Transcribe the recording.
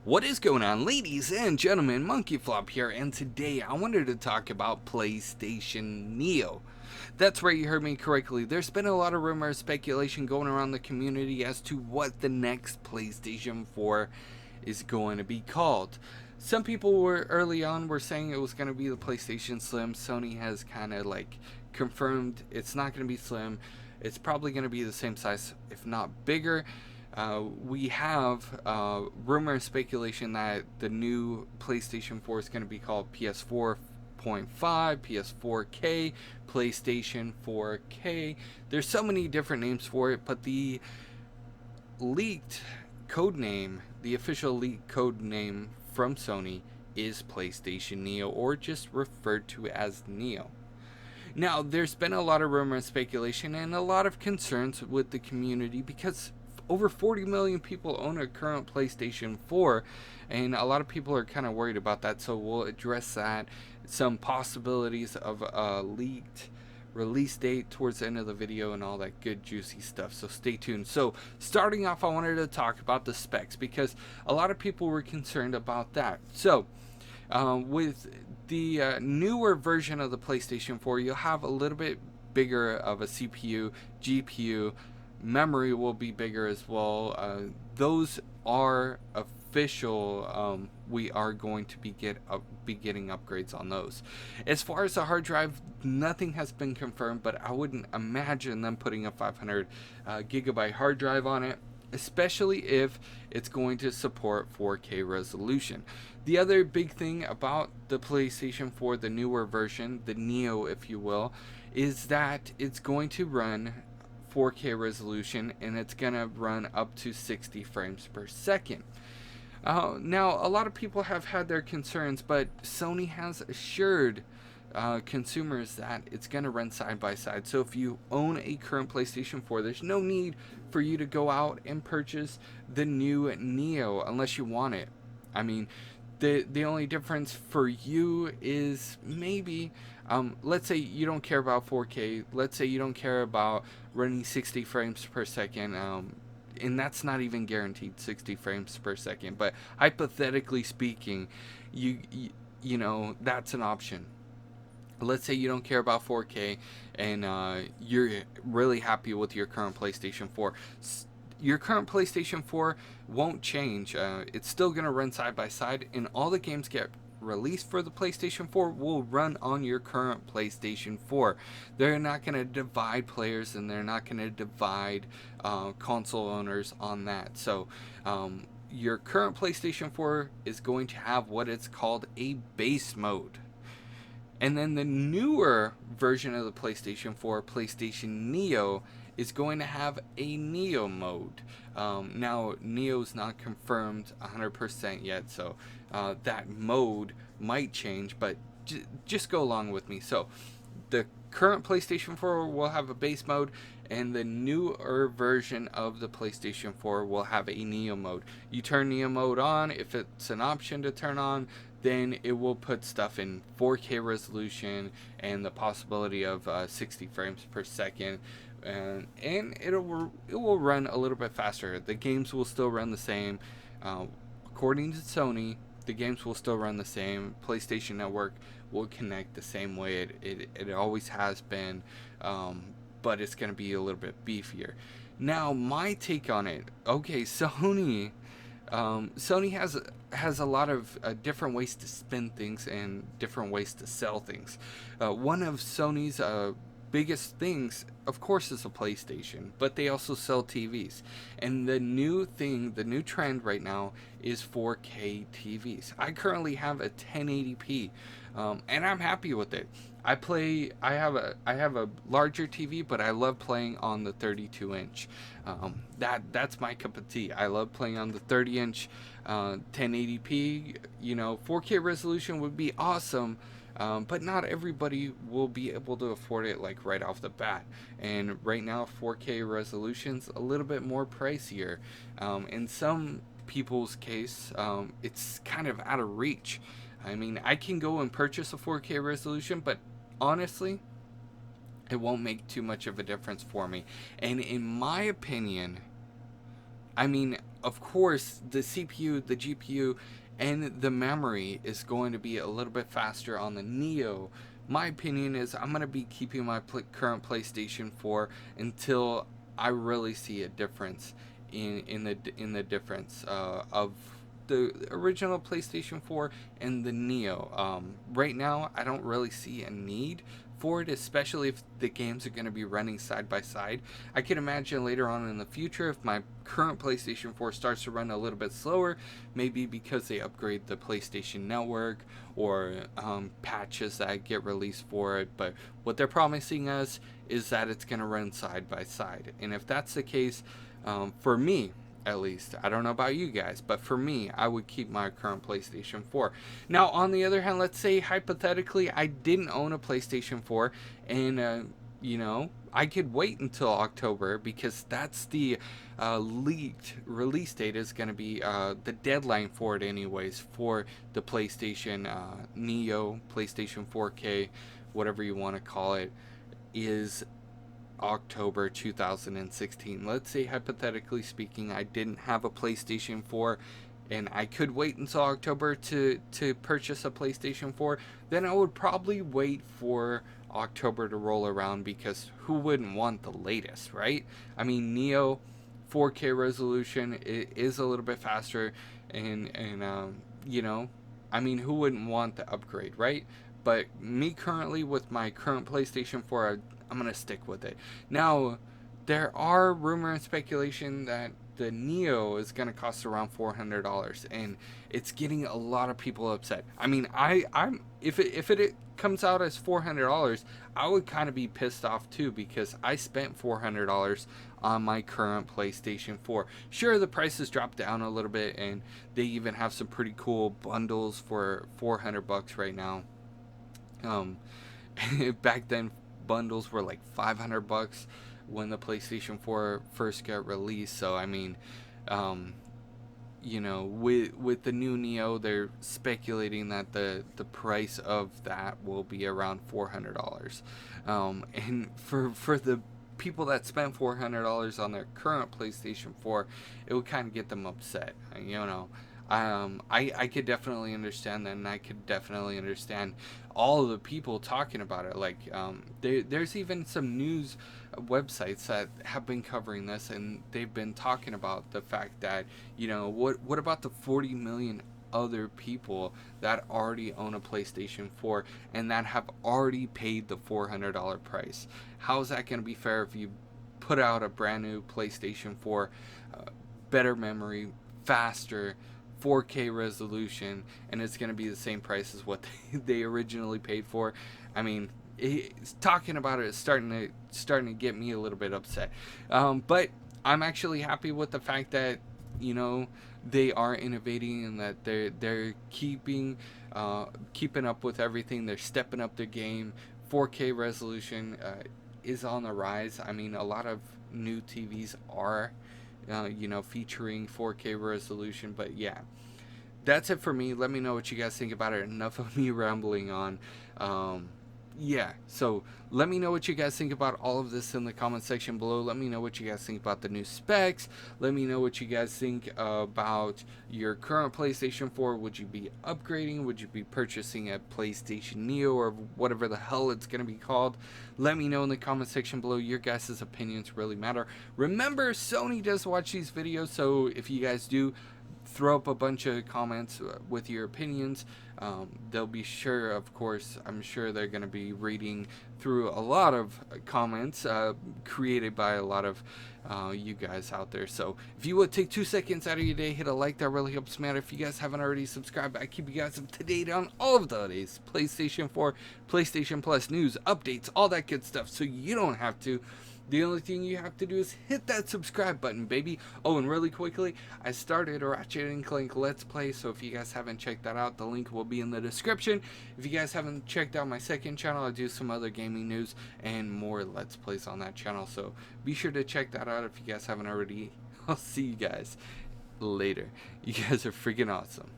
What is going on, ladies and gentlemen? MonkeyFlop here, and today I wanted to talk about PlayStation Neo. That's right, you heard me correctly. There's been a lot of rumor, speculation going around the community as to what the next PlayStation 4 is going to be called. Some people were early on were saying it was going to be the PlayStation Slim. Sony has kind of like confirmed it's not going to be Slim. It's probably going to be the same size, if not bigger. We have rumor and speculation that the new PlayStation 4 is going to be called PS4.5, PS4k, PlayStation 4k. There's so many different names for it, but the leaked code name, the official leaked code name from Sony is PlayStation Neo, or just referred to as Neo. Now, there's been a lot of rumor and speculation and a lot of concerns with the community because over 40 million people own a current PlayStation 4, and a lot of people are kind of worried about that, so we'll address that, some possibilities of a leaked release date towards the end of the video and all that good juicy stuff, so stay tuned. So starting off, I wanted to talk about the specs because a lot of people were concerned about that. So with the newer version of the PlayStation 4, you'll have a little bit bigger of a CPU, GPU, memory will be bigger as well. Those are official. We are going to be getting upgrades on those. As far as the hard drive, nothing has been confirmed, but I wouldn't imagine them putting a 500 gigabyte hard drive on it, especially if it's going to support 4K resolution. The other big thing about the PlayStation 4, the newer version, the Neo if you will, is that it's going to run 4K resolution, and it's gonna run up to 60 frames per second. Now, a lot of people have had their concerns, but Sony has assured consumers that it's gonna run side by side. So if you own a current PlayStation 4, there's no need for you to go out and purchase the new Neo unless you want it. I mean, the only difference for you is maybe let's say you don't care about 4K, let's say you don't care about running 60 frames per second, and that's not even guaranteed 60 frames per second, but hypothetically speaking, you know, that's an option. Let's say you don't care about 4K and you're really happy with your current PlayStation 4. Your current PlayStation 4 won't change. It's still going to run side by side, and all the games get released for the PlayStation 4 will run on your current PlayStation 4. They're not going to divide players, and they're not going to divide console owners on that. So your current PlayStation 4 is going to have what it's called a base mode. And then the newer version of the PlayStation 4, PlayStation Neo, is going to have a Neo mode. Now, Neo's not confirmed 100% yet, so that mode might change, but just go along with me. So, the current PlayStation 4 will have a base mode, and the newer version of the PlayStation 4 will have a Neo mode. You turn Neo mode on, if it's an option to turn on, then it will put stuff in 4K resolution and the possibility of 60 frames per second. And it will run a little bit faster. The games will still run the same. According to Sony, the games will still run the same. PlayStation Network will connect the same way it always has been, but it's going to be a little bit beefier. Now, my take on it. Okay, Sony has a lot of different ways to spin things and different ways to sell things. One of Sony's biggest things, of course, is a PlayStation, but they also sell TVs. And the new thing, the new trend right now is 4K TVs. I currently have a 1080p, and I'm happy with it. I have a larger TV, but I love playing on the 32-inch. That's my cup of tea. I love playing on the 30-inch, 1080p. You know, 4K resolution would be awesome. But not everybody will be able to afford it like right off the bat. And right now, 4K resolution's a little bit more pricier. In some people's case, it's kind of out of reach. I mean, I can go and purchase a 4K resolution, but honestly, it won't make too much of a difference for me. And in my opinion, I mean, of course, the CPU, the GPU, and the memory is going to be a little bit faster on the Neo. My opinion is I'm going to be keeping my current PlayStation 4 until I really see a difference in the difference of the original PlayStation 4 and the Neo. Right now, I don't really see a need for it, especially if the games are going to be running side by side. I can imagine later on in the future, if my current PlayStation 4 starts to run a little bit slower, maybe because they upgrade the PlayStation Network or patches that get released for it. But what they're promising us is that it's going to run side by side. And if that's the case, for me, at least, I don't know about you guys, but for me, I would keep my current PlayStation 4. Now, on the other hand, let's say hypothetically I didn't own a PlayStation 4, and I could wait until October, because that's the leaked release date is going to be the deadline for it anyways, for the PlayStation Neo, PlayStation 4K, whatever you want to call it, is October 2016. Let's say, hypothetically speaking, I didn't have a PlayStation 4 and I could wait until October to purchase a PlayStation 4, then I would probably wait for October to roll around, because who wouldn't want the latest, right? I mean, Neo 4K resolution is a little bit faster, and I mean, who wouldn't want the upgrade, right? But me currently, with my current PlayStation 4, I'm going to stick with it. Now, there are rumor and speculation that the Neo is going to cost around $400, and it's getting a lot of people upset. I mean, if it comes out as $400, I would kind of be pissed off too, because I spent $400 on my current PlayStation 4. Sure, the prices dropped down a little bit, and they even have some pretty cool bundles for $400 right now. Back then, bundles were like $500 when the PlayStation 4 first got released. So I mean, with the new Neo, they're speculating that the price of that will be around $400. And for the people that spent $400 on their current PlayStation 4, it would kind of get them upset. I could definitely understand that, and I could definitely understand all of the people talking about it. Like, there's even some news websites that have been covering this, and they've been talking about the fact that, what about the 40 million other people that already own a PlayStation 4 and that have already paid the $400 price? How is that going to be fair if you put out a brand new PlayStation 4, better memory, faster, 4K resolution, and it's going to be the same price as what they originally paid for? I mean, talking about it is starting to get me a little bit upset. But I'm actually happy with the fact that they are innovating, and that they're keeping up with everything. They're stepping up their game. 4K resolution is on the rise. I mean, a lot of new TVs are featuring 4K resolution. But yeah, that's it for me. Let me know what you guys think about it. Enough of me rambling on. Yeah, so let me know what you guys think about all of this in the comment section below. Let me know what you guys think about the new specs. Let me know what you guys think about your current PlayStation 4. Would you be upgrading? Would you be purchasing a PlayStation Neo, or whatever the hell it's going to be called? Let me know in the comment section below. Your guys' opinions really matter. Remember, Sony does watch these videos, so if you guys do throw up a bunch of comments with your opinions, they'll be sure, of course, I'm sure they're going to be reading through a lot of comments created by a lot of you guys out there. So if you would take 2 seconds out of your day, hit a like. That really helps me out. If you guys haven't already subscribed, I keep you guys up to date on all of the latest PlayStation 4, PlayStation Plus news, updates, all that good stuff, so you don't have to. The only thing you have to do is hit that subscribe button, baby. Oh, and really quickly, I started a Ratchet & Clank Let's Play, so if you guys haven't checked that out, the link will be in the description. If you guys haven't checked out my second channel, I do some other gaming news and more Let's Plays on that channel, so be sure to check that out if you guys haven't already. I'll see you guys later. You guys are freaking awesome.